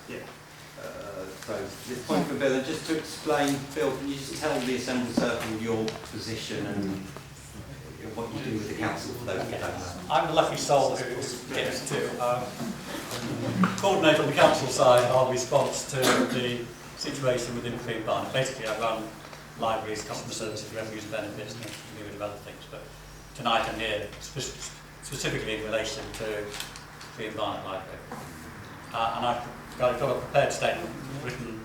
Yeah. So, this point for Bill, and just to explain, Bill, can you just tell the Assembly Circle your position and what you do with the council for those who don't know? I'm the lucky soul who gets to coordinate on the council side our response to the situation within Friern Barnet. Basically, I run libraries, customer services, revenues and benefits, and a myriad of other things. But tonight I'm here specifically in relation to Friern Barnet Library. And I've got a prepared statement written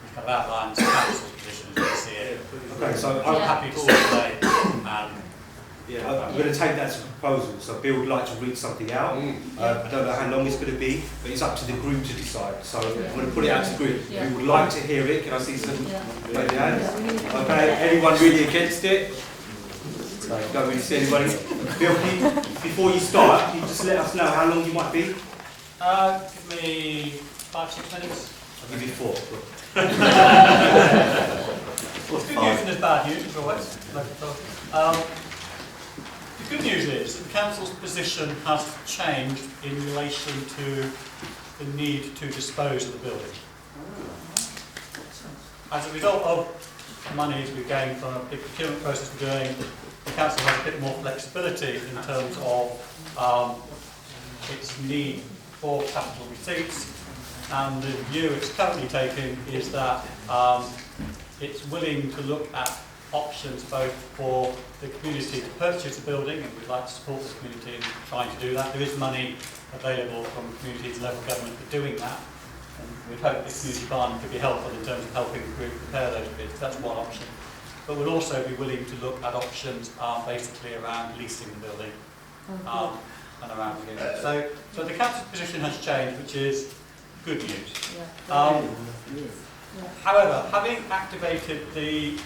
which kind of outlines the council's position as we see it. Okay, so I'm happy to circulate and I'm going to take that as a proposal. So Bill would like to read something out. I don't know how long it's going to be, but it's up to the group to decide. So I'm going to put it out to the group. We would like to hear it. Can I see some wave your hands? Okay, anyone really against it? Don't really see anybody. Bill, can you, before you start, can you just let us know how long you might be? give me 5-6 minutes. I'll give you 4. Good news and there's bad news, as always. The good news is that the council's position has changed in relation to the need to dispose of the building. As a result of the monies we've gained from a big procurement process we're doing, the council has a bit more flexibility in terms of its need for capital receipts, and the view it's currently taking is that it's willing to look at options both for the community to purchase the building, and we'd like to support the community in trying to do that. There is money available from communities and local government for doing that, and we'd hope this community fund could be helpful in terms of helping the group prepare those bids. That's one option. But we'd also be willing to look at options basically around leasing the building and around the unit. So the council's position has changed, which is good news. However, having activated the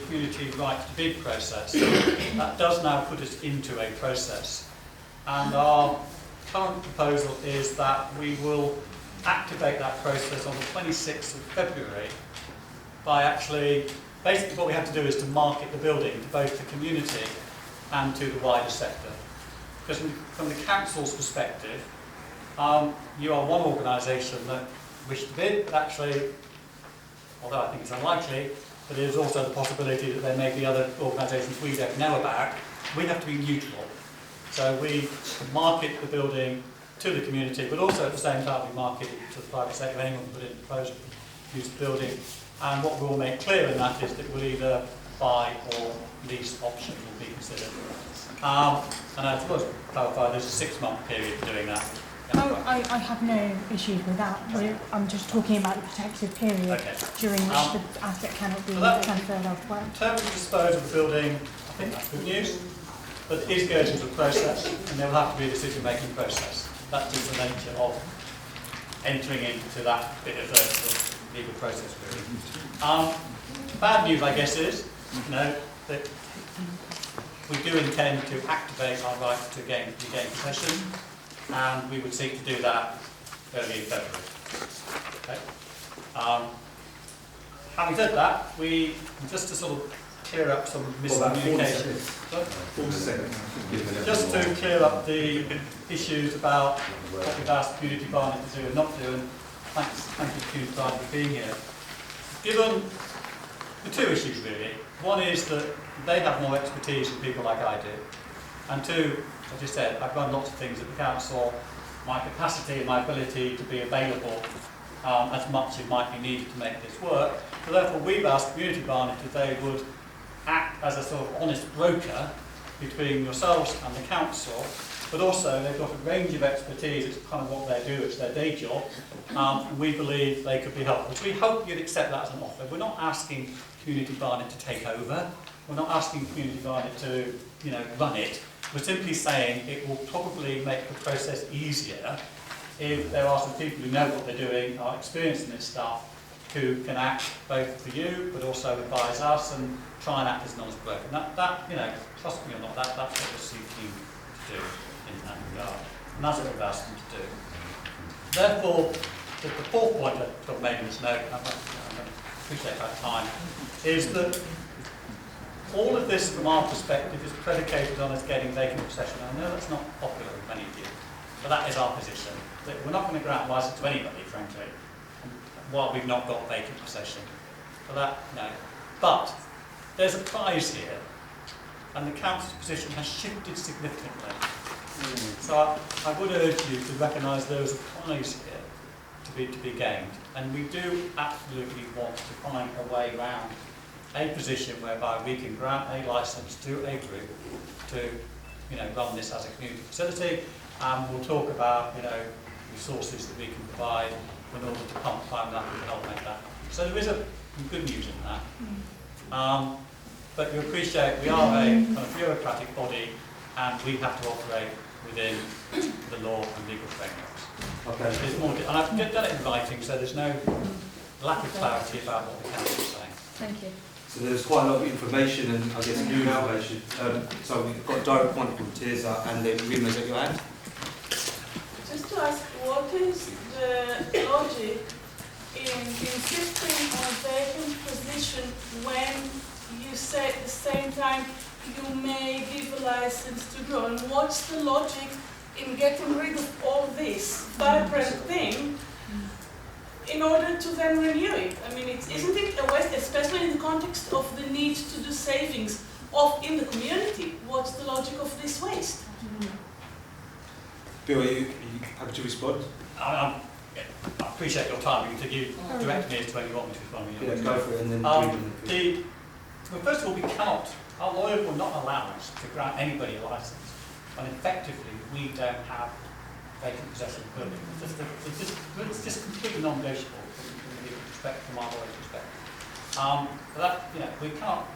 community right to bid process, that does now put us into a process. And our current proposal is that we will activate that process on the 26th of February by actually, basically what we have to do is to market the building to both the community and to the wider sector. Because from the council's perspective, you are one organisation that wish to bid, but actually, although I think it's unlikely, but there is also the possibility that there may be other organisations we don't know about. We have to be neutral. So we market the building to the community, but also at the same time we market it to the private sector. If anyone can put in a proposal to use the building. And what we will make clear in that is that we'll either buy or lease option will be considered. And I suppose to clarify, there's a 6-month period for doing that. I have no issues with that. I'm just talking about the protective period during which the asset cannot be transferred elsewhere. In terms of disposal of the building, I think that's good news, but it is going into a process, and there will have to be a decision-making process. That's just the nature of entering into that bit of the legal process, really. Bad news, I guess, is that we do intend to activate our right to regain possession, and we would seek to do that early in February. Okay. Having said that, just to sort of clear up some miscommunication. Just to clear up the issues about what we've asked Community Barnet to do and not do, and thank you to Community Barnet for being here. Given the 2 issues really, one is that they have more expertise than people like I do, and 2, as I said, I've run lots of things at the council. My capacity and my ability to be available as much as might be needed to make this work. So therefore we've asked Community Barnet if they would act as a sort of honest broker between yourselves and the council, but also they've got a range of expertise. It's kind of what they do, it's their day job, and we believe they could be helpful. So we hope you'd accept that as an offer. We're not asking Community Barnet to take over. We're not asking Community Barnet to, run it. We're simply saying it will probably make the process easier if there are some people who know what they're doing, are experienced in this stuff, who can act both for you, but also advise us and try and act as an honest broker. And that, trust me or not, that's what we're seeking to do in that regard. And that's what we've asked them to do. Therefore, the 4th point I've made in this note, I appreciate that time, is that all of this, from our perspective, is predicated on us getting vacant possession. I know that's not popular with many of you. But that is our position. That we're not going to grant licence to anybody, frankly, while we've not got vacant possession. For that, no. But there's a prize here, and the council's position has shifted significantly. So I would urge you to recognise there is a prize here to be gained, and we do absolutely want to find a way around a position whereby we can grant a licence to a group to, run this as a community facility, and we'll talk about, resources that we can provide in order to fund that and help make that. So there is some good news in that. But you appreciate we are a kind of bureaucratic body, and we have to operate within the law and legal frameworks. Okay. There's more, and I've done it in writing, so there's no lack of clarity about what the council is saying. Thank you. So there's quite a lot of information and I guess new information. So we've got direct point from Teresa and then Rima, at your hand. Just to ask, what is the logic in insisting on vacant position when you say at the same time you may give a license to grow? And what's the logic in getting rid of all this vibrant thing in order to then renew it? I mean, isn't it a waste, especially in the context of the need to do savings in the community? What's the logic of this waste? Bill, are you happy to respond? I appreciate your time. You direct me as to when you want me to respond. Yeah, go for it and then well, first of all, we cannot, our lawyer will not allow us to grant anybody a licence when effectively we don't have vacant possession of building. It's just completely non-negotiable from our lawyer's perspective. But that, we can't,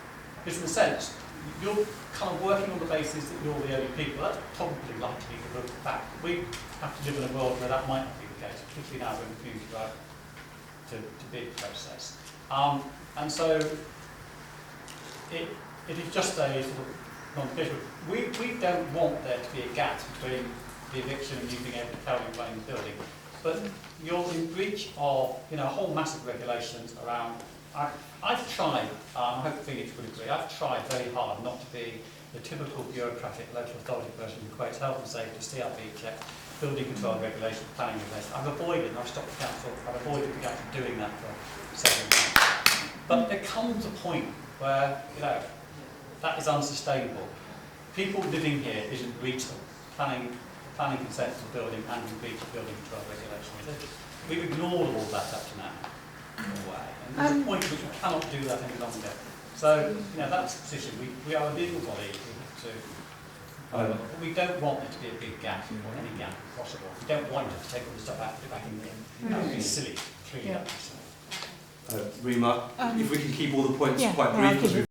because in a sense, you're kind of working on the basis that you're the only people. That's probably likely to look back. We have to live in a world where that might not be the case, particularly now we're in the community right to bid process. And so it is just a sort of non-negotiable. We don't want there to be a gap between the eviction and you being able to carry on running the building. But you're in breach of a whole mass of regulations around. I've tried, I hope Phoenix would agree, I've tried very hard not to be the typical bureaucratic local authority person who quotes health and safety, CRB check, building control regulations, planning regulations. I've avoided, and I've stopped the council, I've avoided actually doing that for several months. But there comes a point where, that is unsustainable. People living here is in breach of planning consent for the building and in breach of building control regulations. We've ignored all that up to now, in a way. And there's a point at which we cannot do that any longer. So, that's the position. We are a legal body. We don't want there to be a big gap, or any gap possible. We don't want to take all the stuff out and put it back in there. That would be silly, clean up. Rima, if we can keep all the points Yeah, quite no, I'll brief, keep it